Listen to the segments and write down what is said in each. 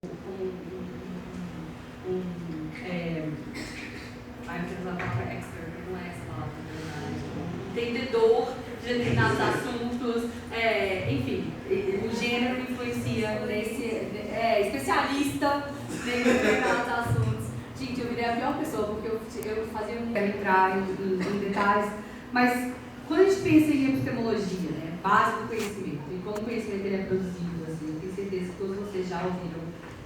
Ai, eu usar a palavra expert, não é essa palavra, na verdade. Entendedor de determinados assuntos, enfim, o gênero influencia nesse. Especialista em determinados assuntos. Gente, eu virei a pior pessoa, porque eu fazia um. Quero entrar em detalhes, mas quando a gente pensa em epistemologia, né, base do conhecimento, e como o conhecimento ele é produzido, assim, eu tenho certeza que todos vocês já ouviram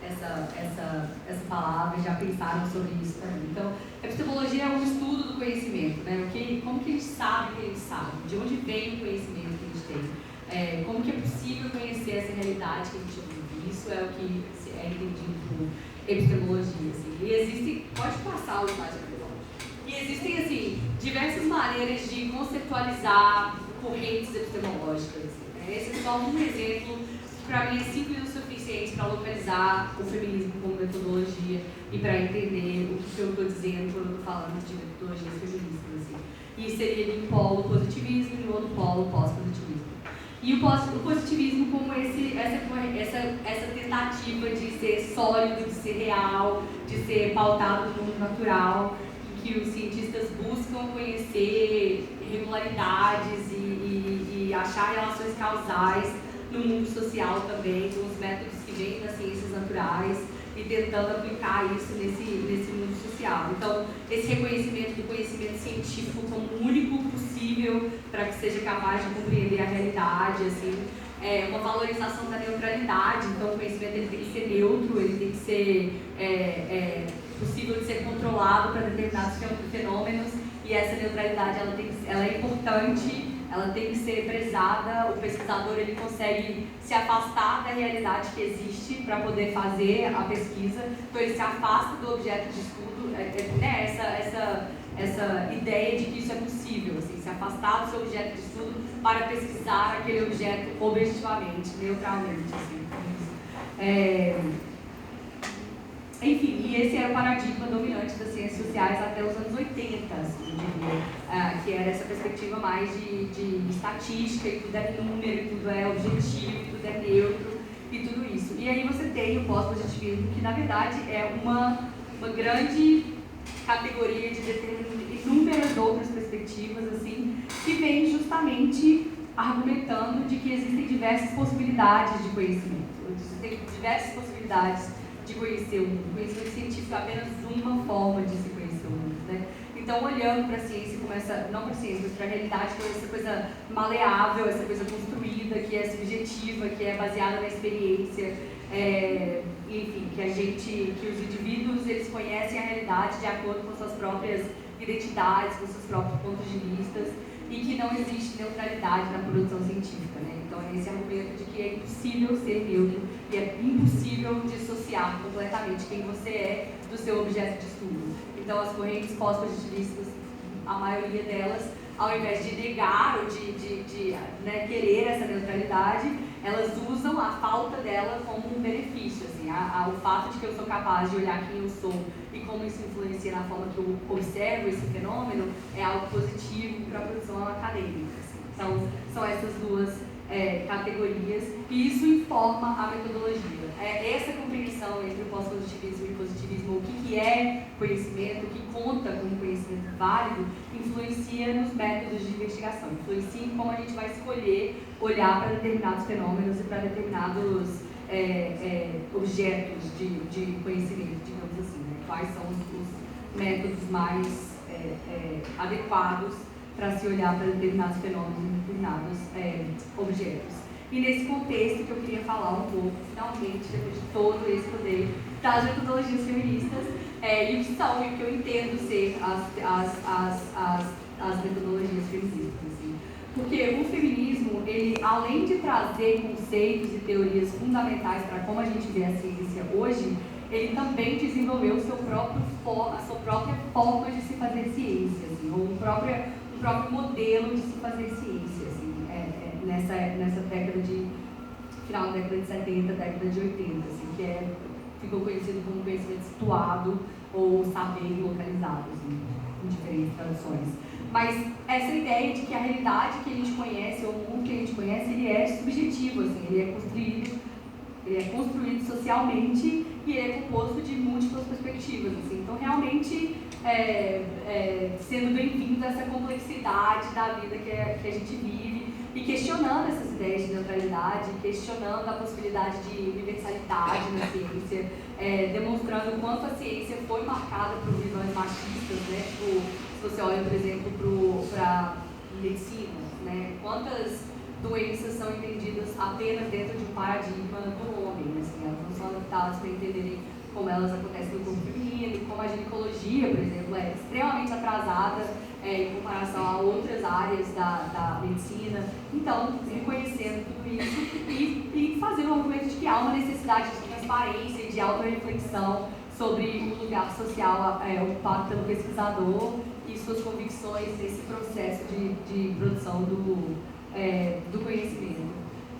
essa palavra, já pensaram sobre isso também. Então, epistemologia é um estudo do conhecimento, né? Como que a gente sabe que a gente sabe? De onde vem o conhecimento que a gente tem? Como que é possível conhecer essa realidade que a gente vive? Isso é o que é entendido por epistemologia. Assim. E existem, pode passar o slide, e existem, assim, diversas maneiras de conceptualizar correntes epistemológicas. Assim, né? Esse é só um exemplo que, para mim, é simples o suficiente para localizar o feminismo como metodologia e para entender o que eu estou dizendo quando eu estou falando de metodologias feministas. Assim. E seria de um polo positivismo e outro polo pós-positivismo. E o positivismo como essa tentativa de ser sólido, de ser real, de ser pautado no mundo natural, em que os cientistas buscam conhecer regularidades e achar relações causais no mundo social também, com os métodos que vêm das ciências naturais e tentando aplicar isso nesse mundo social. Então, esse reconhecimento do conhecimento científico como o único possível para que seja capaz de compreender a realidade, assim, uma valorização da neutralidade. Então, o conhecimento ele tem que ser neutro, ele tem que ser possível de ser controlado para determinados fenômenos, e essa neutralidade ela é importante. Ela tem que ser prezada, o pesquisador ele consegue se afastar da realidade que existe para poder fazer a pesquisa, então ele se afasta do objeto de estudo, né? essa ideia de que isso é possível, assim, se afastar do seu objeto de estudo para pesquisar aquele objeto objetivamente, neutralmente. Assim. Enfim, e esse era o paradigma dominante das ciências sociais até os anos 80, assim, que era essa perspectiva mais de estatística, e tudo é número, e tudo é objetivo, e tudo é neutro, e tudo isso. E aí você tem o pós-positivismo, que na verdade é uma grande categoria de inúmeras outras perspectivas, assim, que vem justamente argumentando de que existem diversas possibilidades de conhecimento, existem diversas possibilidades de conhecer o mundo. O conhecimento científico é apenas uma forma de se conhecer o mundo, né? Então, olhando para a ciência, não para a ciência, mas para a realidade, com essa coisa maleável, essa coisa construída, que é subjetiva, que é baseada na experiência, enfim, que os indivíduos eles conhecem a realidade de acordo com suas próprias identidades, com seus próprios pontos de vista, e que não existe neutralidade na produção científica, né? Então, é esse argumento de que é impossível ser neutro e é impossível dissociar completamente quem você é do seu objeto de estudo. Então, as correntes pós-positivistas, a maioria delas, ao invés de negar ou de querer essa neutralidade, elas usam a falta dela como um benefício. Assim, o fato de que eu sou capaz de olhar quem eu sou e como isso influencia na forma que eu observo esse fenômeno é algo positivo para a produção acadêmica. Assim. Então, são essas duas categorias, e isso informa a metodologia. Essa compreensão entre o pós-positivismo e o positivismo, o que é conhecimento, o que conta como conhecimento válido, influencia nos métodos de investigação, influencia em como a gente vai escolher olhar para determinados fenômenos e para determinados objetos de conhecimento, digamos assim, né? Quais são os métodos mais adequados para se olhar para determinados fenômenos e determinados objetos. E nesse contexto que eu queria falar um pouco, finalmente, depois de todo esse poder, das metodologias feministas, e o que são, e o que eu entendo ser as metodologias feministas. Assim. Porque o feminismo, ele, além de trazer conceitos e teorias fundamentais para como a gente vê a ciência hoje, ele também desenvolveu a sua própria forma de se fazer ciência, assim, ou um próprio modelo de se fazer ciência, assim, nessa década final da década de 70, década de 80, assim, que ficou conhecido como conhecimento situado ou saber localizado, assim, em diferentes traduções. Mas essa ideia de que a realidade que a gente conhece, ou o mundo que a gente conhece, ele é subjetivo, assim, ele é construído ele é construído socialmente e ele é composto de múltiplas perspectivas, assim. Então, realmente, sendo bem-vindo a essa complexidade da vida que a gente vive e questionando essas ideias de neutralidade, questionando a possibilidade de universalidade na ciência, demonstrando o quanto a ciência foi marcada por visões machistas, né? Tipo, se você olha, por exemplo, para medicina, né? Quantas doenças são entendidas apenas dentro de um paradigma do homem, assim, elas não são adaptadas para entenderem como elas acontecem no corpo feminino, como a ginecologia, por exemplo, é extremamente atrasada em comparação a outras áreas da medicina. Então, reconhecendo tudo isso e fazendo um argumento de que há uma necessidade de transparência e de autorreflexão sobre o lugar social ocupado pelo pesquisador e suas convicções nesse processo de produção do conhecimento.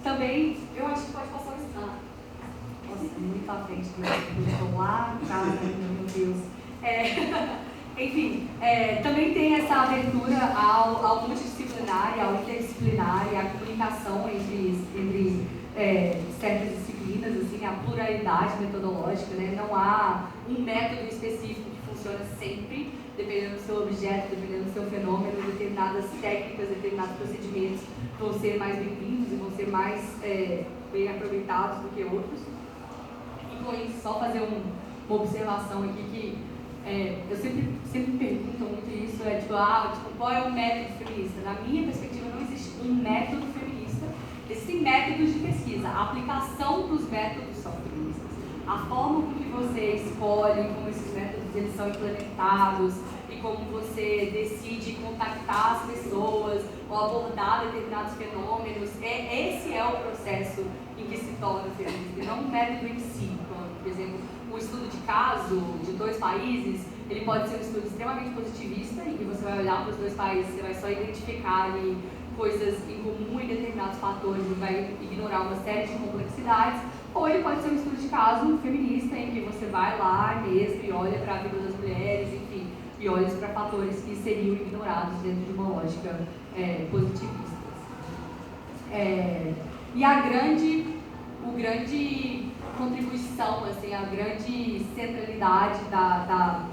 Também, eu acho que pode passar o estado. Nossa, muito à frente do lá atrás, meu Deus. Enfim, também tem essa abertura ao multidisciplinar, ao interdisciplinar e à comunicação entre certas disciplinas, assim, a pluralidade metodológica, né? Não há um método específico que funciona sempre, dependendo do seu objeto, dependendo do seu fenômeno, determinadas técnicas, determinados procedimentos vão ser mais bem-vindos e vão ser mais bem aproveitados do que outros. E com isso, só fazer uma observação aqui que eu sempre pergunto muito isso, qual é o método feminista? Na minha perspectiva, não existe um método feminista, existem métodos de pesquisa, a aplicação dos métodos são feministas. A forma com que você escolhe, como esses métodos eles são implementados e como você decide contactar as pessoas ou abordar determinados fenômenos, esse é o processo em que se torna feminista, e não um método em si. Por exemplo, um estudo de caso de dois países, ele pode ser um estudo extremamente positivista, em que você vai olhar para os dois países, você vai só identificar ali coisas em comum em determinados fatores e vai ignorar uma série de complexidades, ou ele pode ser um estudo de caso feminista, em que você vai lá mesmo e olha para a vida das mulheres, enfim, e olha para fatores que seriam ignorados dentro de uma lógica positivista. E a grande contribuição, assim, a grande centralidade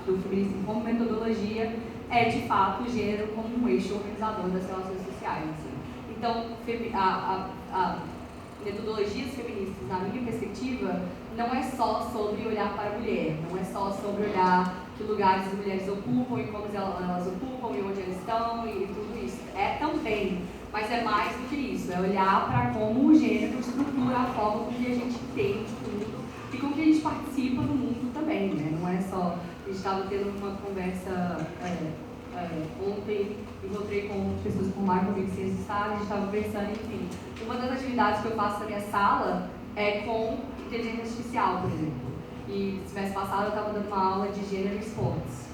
do feminismo como metodologia é, de fato, o gênero como um eixo organizador das relações sociais. Assim. Então, metodologias feministas, na minha perspectiva, não é só sobre olhar para a mulher, não é só sobre olhar que lugares as mulheres ocupam e como elas ocupam e onde elas estão e tudo isso. É também, mas é mais do que isso, é olhar para como o gênero estrutura a forma com que a gente entende tudo e com que a gente participa no mundo também, né? Não é só... A gente estava tendo uma conversa ontem, encontrei com pessoas com mais comigo de ciência de sala, a gente estava conversando, enfim. Uma das atividades que eu faço na minha sala é com inteligência artificial, por exemplo. E semestre passado eu estava dando uma aula de gênero e esportes.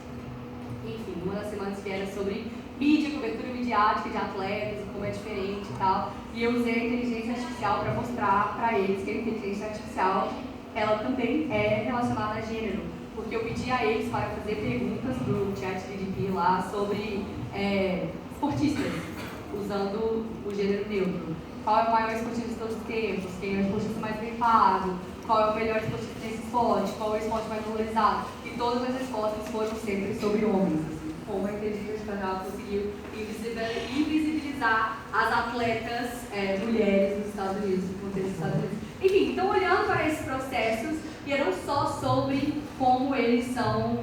Enfim, uma das semanas que era sobre mídia, cobertura midiática de atletas, como é diferente e tal. E eu usei a inteligência artificial para mostrar para eles que a inteligência artificial, ela também é relacionada a gênero. Porque eu pedi a eles para fazer perguntas para o ChatGPT lá sobre esportistas, usando o gênero neutro. Qual é o maior esportista de todos os tempos? Quem é o esportista mais bem pago? Qual é o melhor esportista nesse esporte? Qual é o esporte mais valorizado? E todas as respostas foram sempre sobre homens. Assim, como a inteligência artificial conseguiu invisibilizar as atletas mulheres nos Estados Unidos, no contexto dos Estados Unidos. Enfim, então olhando para esses processos, e não só sobre como eles são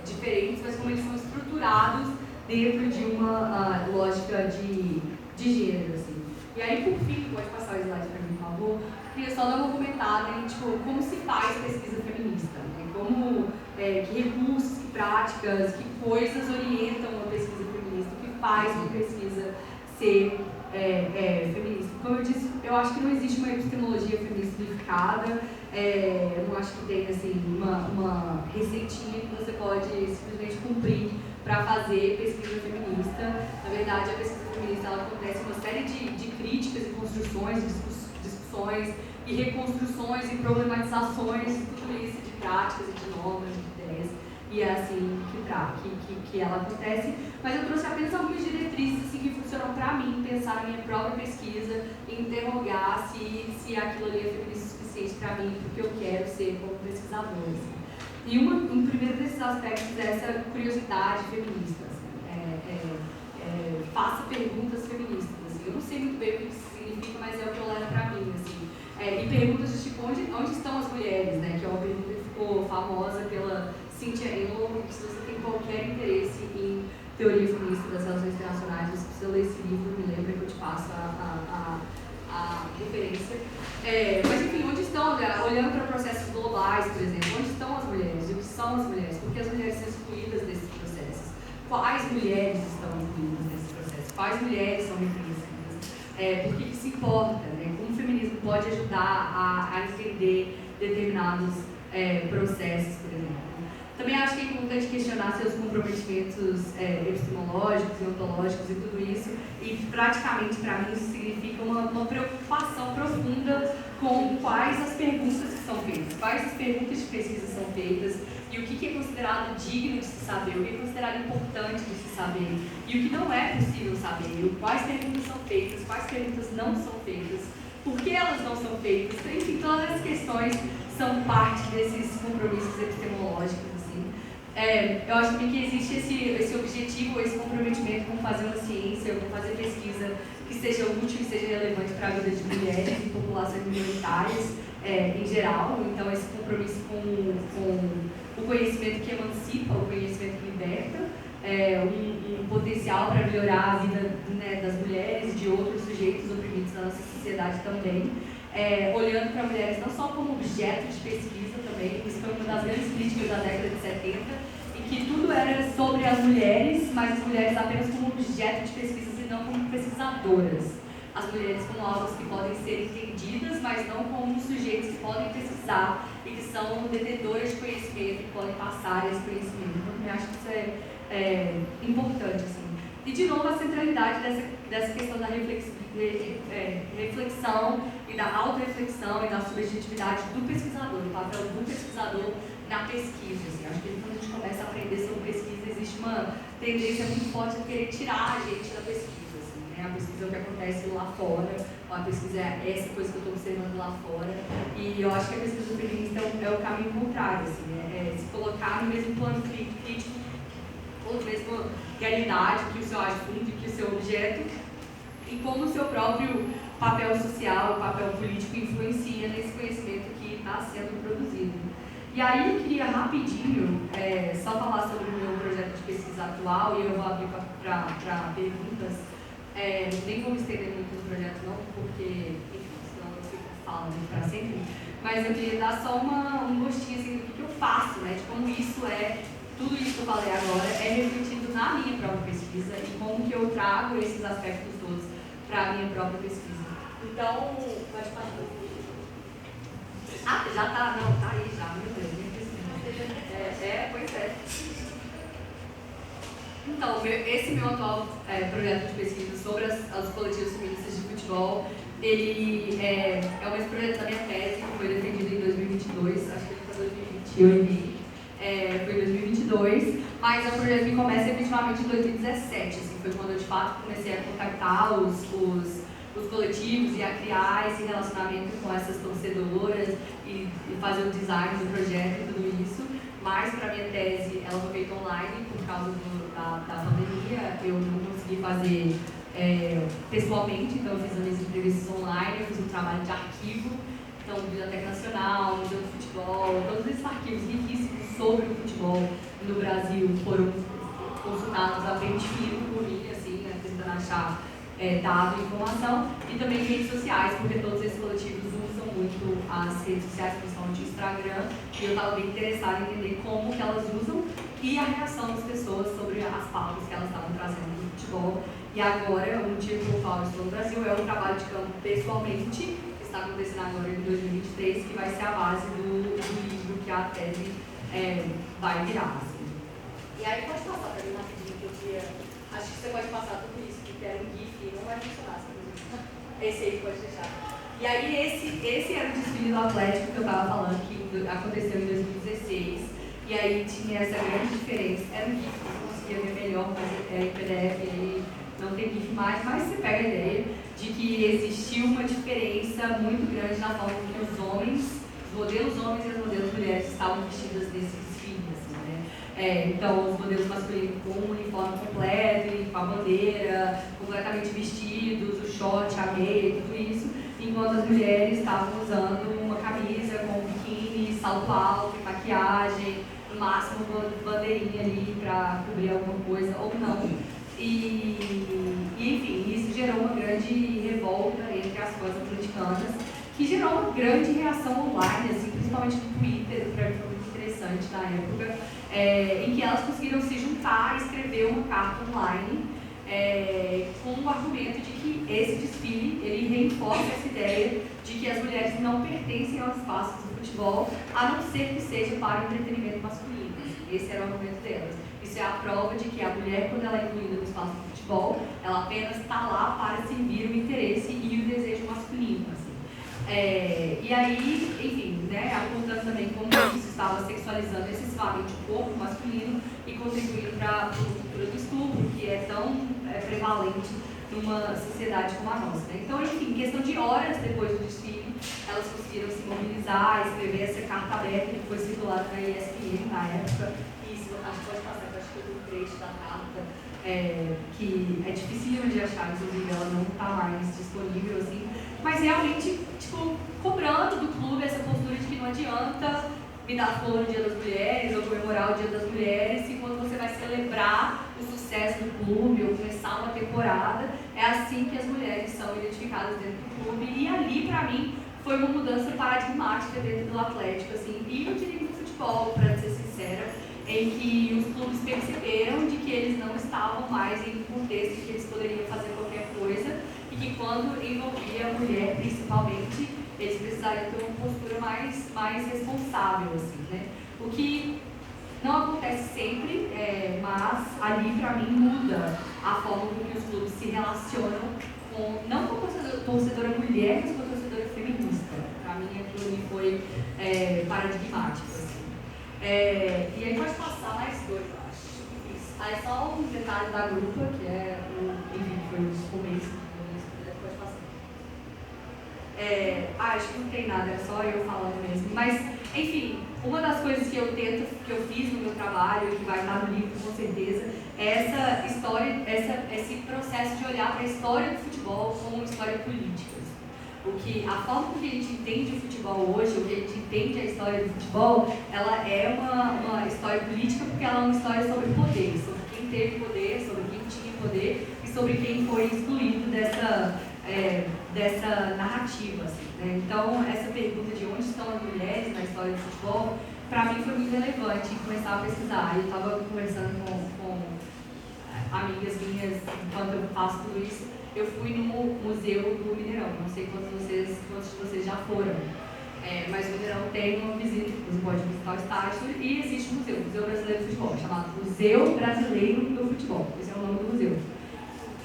diferentes, mas como eles são estruturados dentro de uma lógica de gênero, assim. E aí, por fim, pode passar o slide para mim, por favor, queria só dar uma comentada em como se faz pesquisa feminista, né? Que recursos, que práticas, que coisas orientam uma pesquisa feminista, o que faz uma pesquisa ser feminista. Como eu disse, eu acho que não existe uma epistemologia feminista unificada, eu não acho que tem assim, uma receitinha que você pode simplesmente cumprir para fazer pesquisa feminista. Na verdade, a pesquisa feminista ela acontece uma série de críticas e construções, discussões e reconstruções e problematizações de tudo isso, de práticas e de normas, de ideias. e é assim que ela acontece. Mas eu trouxe apenas algumas diretrizes assim, que funcionam para mim, pensar na minha própria pesquisa, interrogar se aquilo ali é feminista o suficiente para mim, porque eu quero ser como pesquisadora. Assim. E um primeiro desses aspectos é essa curiosidade feminista. Assim. Faça perguntas feministas. Assim. Eu não sei muito bem o que isso significa, mas é o que eu levo para mim. Assim. E perguntas de tipo, onde estão as mulheres? Né? Que é uma pergunta que ficou famosa pela Cynthia Enloe. Se você tem qualquer interesse em teoria feminista das relações internacionais, você precisa ler esse livro, me lembra que eu te passo a referência. Mas enfim, onde estão, olhando para processos globais, por exemplo, onde estão as mulheres? E o que são as mulheres? Por que as mulheres são excluídas desses processos? Quais mulheres estão incluídas nesses processos? Quais mulheres são reconhecidas? Por que isso importa? Né? Como o feminismo pode ajudar a entender determinados processos, por exemplo? Também acho que é importante questionar seus comprometimentos epistemológicos e ontológicos e tudo isso, e praticamente para mim isso significa uma preocupação profunda com quais as perguntas que são feitas, quais as perguntas de pesquisa são feitas e o que é considerado digno de se saber, o que é considerado importante de se saber e o que não é possível saber, quais perguntas são feitas, quais perguntas não são feitas, por que elas não são feitas, enfim, todas as questões são parte desses compromissos epistemológicos. Eu acho que existe esse objetivo, esse comprometimento com fazer uma ciência, com fazer pesquisa que seja útil e seja relevante para a vida de mulheres e populações minoritárias em geral. Então, esse compromisso com o conhecimento que emancipa, o conhecimento que liberta, um potencial para melhorar a vida, né, das mulheres e de outros sujeitos oprimidos na nossa sociedade também. Olhando para mulheres não só como objeto de pesquisa também, isso foi uma das grandes críticas da década de 70, em que tudo era sobre as mulheres, mas as mulheres apenas como objeto de pesquisa e não como pesquisadoras. As mulheres como alvos que podem ser entendidas, mas não como sujeitos que podem pesquisar e que são detentoras de conhecimento, que podem passar esse conhecimento. Então, eu acho que isso é importante. Assim. E, de novo, a centralidade dessa questão da reflexão e da autorreflexão e da subjetividade do pesquisador, o papel do pesquisador na pesquisa. Assim. Acho que quando a gente começa a aprender sobre pesquisa, existe uma tendência muito forte de querer tirar a gente da pesquisa. Assim, né? A pesquisa é o que acontece lá fora, a pesquisa é essa coisa que eu estou observando lá fora. E eu acho que a pesquisa feminista é o caminho contrário, assim, se colocar no mesmo plano crítico, ou na mesma realidade que o seu assunto e que o seu objeto, e como o seu próprio papel social, papel político influencia nesse conhecimento que está sendo produzido. E aí eu queria rapidinho só falar sobre o meu projeto de pesquisa atual, e eu vou abrir para perguntas. Nem vou me estender muito no projeto não, porque, enfim, senão eu fico falando para sempre, mas eu queria dar só um gostinho assim, do que eu faço, né, de como isso tudo isso que eu falei agora é refletido na minha própria pesquisa e como que eu trago esses aspectos todos para a minha própria pesquisa. Então, pode passar. Já tá, não, tá aí já, meu Deus, nem precisa. Pois é. Então, esse meu atual projeto de pesquisa sobre os coletivos feministas de futebol, ele é um projeto da minha tese, que foi defendido em 2022, acho que ele foi 2020, eu errei. Foi em 2022, mas é um projeto que começa efetivamente em 2017, assim, foi quando eu de fato comecei a contactar os coletivos e a criar esse relacionamento com essas torcedoras e fazer o design do projeto e tudo isso. Mas para minha tese ela foi feita online por causa da pandemia, eu não consegui fazer pessoalmente, então eu fiz as minhas entrevistas online, eu fiz um trabalho de arquivo. Então, Biblioteca Nacional, Museu do Futebol, todos esses arquivos riquíssimos sobre o futebol no Brasil foram consultados a pente fino por mim, assim, né, tentando achar dado e informação, e também redes sociais, porque todos esses coletivos usam muito as redes sociais, principalmente o Instagram, e eu estava bem interessada em entender como que elas usam e a reação das pessoas sobre as pautas que elas estavam trazendo do futebol. E agora, o motivo pelo qual eu estou no Brasil é um trabalho de campo pessoalmente, está acontecendo agora em 2023, que vai ser a base do livro que a tese vai virar. Assim. E aí pode passar para mim rapidinho, que eu queria... Acho que você pode passar tudo isso, que era um GIF, não vai funcionar, esse aí pode deixar. E aí esse era o desfile do Atlético que eu estava falando, que aconteceu em 2016. e aí tinha essa grande diferença. Era um GIF, você conseguia ver melhor, mas em PDF aí não tem GIF mais, mas você pega a ideia de que existia uma diferença muito grande na forma que os homens, os modelos homens e as modelos mulheres estavam vestidas nesse desfile, assim, né? Então, os modelos masculinos com o uniforme completo, e com a bandeira, completamente vestidos, o short, a meia, tudo isso, enquanto as mulheres estavam usando uma camisa com biquíni, salto alto, maquiagem, no máximo uma bandeirinha ali para cobrir alguma coisa, ou não. Enfim, isso gerou uma grande revolta entre as fãs atleticanas, que gerou uma grande reação online, assim, principalmente no Twitter, para mim foi muito interessante na época, em que elas conseguiram se juntar e escrever uma carta online com o argumento de que esse desfile ele reforça essa ideia de que as mulheres não pertencem aos espaços do futebol, a não ser que seja para o entretenimento masculino. Esse era o argumento delas. Isso é a prova de que a mulher, quando ela é incluída no espaço do futebol, ela apenas está lá para servir o interesse e o desejo masculino. Assim. E aí, enfim, né, apontando também como isso estava sexualizando excessivamente o corpo masculino e contribuindo para a cultura do estupro, que é tão prevalente numa sociedade como a nossa. Né? Então, enfim, questão de horas depois do desfile, elas conseguiram se mobilizar, escrever essa carta aberta que foi circulada na ESPN na época. Isso, acho que pode passar, acho que eu tenho um trecho da carta, que é difícil de achar, inclusive ela não está mais disponível, assim, mas realmente, tipo, cobrando do clube essa postura de que não adianta me dar flor no Dia das Mulheres ou comemorar o Dia das Mulheres e quando você vai celebrar o sucesso do clube ou começar uma temporada, é assim que as mulheres são identificadas dentro do clube. E ali, para mim, foi uma mudança paradigmática dentro do Atlético, assim, e eu diria do futebol, para ser sincera, em que os clubes perceberam de que eles não estavam mais em um contexto em que eles poderiam fazer qualquer coisa e que quando envolvia a mulher, principalmente, eles precisariam ter uma postura mais responsável, assim, né? O que não acontece sempre, mas ali, para mim, muda a forma com que os clubes se relacionam não com a torcedora mulher, mas com a torcedora feminista. Para mim, aquilo ali foi paradigmático, assim. E aí pode passar mais dois, eu acho. Isso. Aí só um detalhe da grupa, que enfim, foi os começos. Pode passar. Acho que não tem nada, é só eu falando mesmo. Mas, enfim, uma das coisas que eu fiz no meu trabalho, que vai estar no livro com certeza, é essa história, esse processo de olhar para a história do futebol como uma história política. A forma como a gente entende o futebol hoje, o que a gente entende a história do futebol, ela é uma história política porque ela é uma história sobre poder, sobre quem teve poder, sobre quem tinha poder e sobre quem foi excluído dessa narrativa. Assim, né? Então, essa pergunta de onde estão as mulheres na história do futebol, para mim foi muito relevante começar a pesquisar. Eu estava conversando com amigas minhas enquanto eu faço tudo isso. Eu fui no Museu do Mineirão, não sei quantos de vocês já foram, mas o Mineirão tem uma visita, você pode visitar o estádio e existe um museu, o Museu Brasileiro do Futebol, chamado Museu Brasileiro do Futebol, esse é o nome do museu.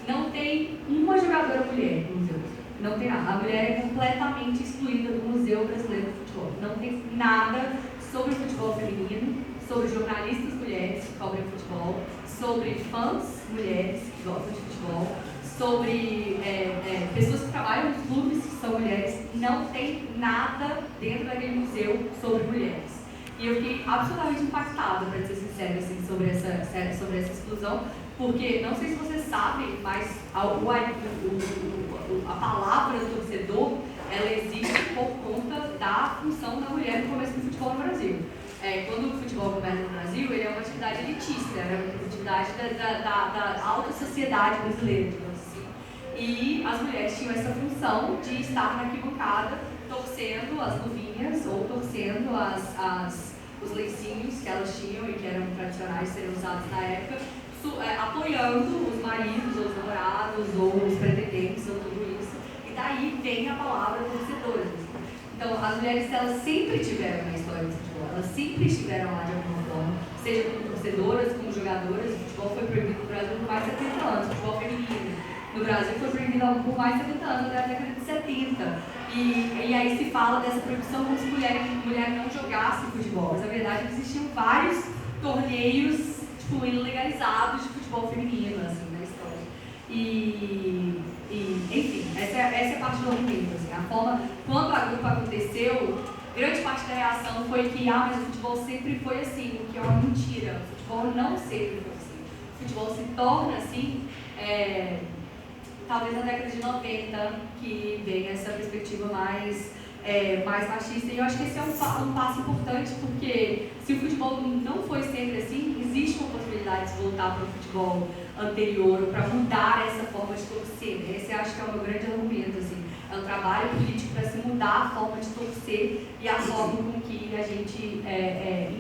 Não tem uma jogadora mulher no museu, não tem nada, a mulher é completamente excluída do Museu Brasileiro do Futebol, não tem nada sobre o futebol feminino, sobre jornalistas mulheres que cobrem futebol, sobre fãs mulheres que gostam de futebol, sobre pessoas que trabalham nos clubes que são mulheres, não tem nada dentro daquele museu sobre mulheres. E eu fiquei absolutamente impactada, para ser sincera, assim, sobre essa exclusão, porque, não sei se vocês sabem, mas a palavra torcedor, ela existe por conta da função da mulher no começo do futebol no Brasil. Quando o futebol começa no Brasil, ele é uma atividade elitista, é uma atividade da alta sociedade brasileira, digamos assim. E as mulheres tinham essa função de estar na arquibancada torcendo as luvinhas ou torcendo os lencinhos que elas tinham e que eram tradicionais de serem usados na época, apoiando os maridos, ou os namorados, ou os pretendentes, ou tudo isso. E daí vem a palavra torcedoras. Então, as mulheres, elas sempre tiveram na história do futebol, elas sempre estiveram lá de alguma forma, seja como torcedoras, como jogadoras. O futebol foi proibido no Brasil por mais de 70 anos, o futebol feminino no Brasil foi proibido por mais de 70 anos, até a década de 70. E aí se fala dessa proibição como se mulher não jogasse futebol. futebol, mas na verdade existiam vários torneios, tipo, ilegalizados de futebol feminino, assim, na história. Enfim, essa é a parte do argumento, assim, a forma, quando a grupo aconteceu, grande parte da reação foi que, mas o futebol sempre foi assim, o que é uma mentira, o futebol não sempre foi assim, o futebol se torna assim, talvez na década de 90, que vem essa perspectiva mais machista, e eu acho que esse é um passo importante, porque se o futebol não foi sempre assim, existe uma possibilidade de se voltar para o futebol anterior, para mudar essa forma de torcer, né? Esse eu acho que é o meu grande argumento, assim, é um trabalho político para se mudar a forma de torcer e a forma com que a gente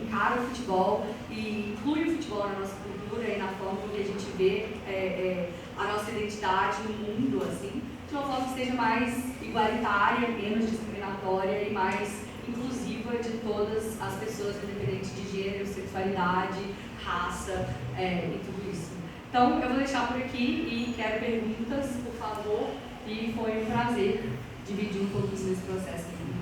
encara o futebol e inclui o futebol na nossa cultura e na forma com que a gente vê a nossa identidade no mundo, assim, de uma forma que seja mais igualitária, menos discriminatória e mais inclusiva de todas as pessoas, independente de gênero, sexualidade, raça e tudo isso. Então, eu vou deixar por aqui e quero perguntas, por favor, e foi um prazer dividir um pouquinho desse processo aqui.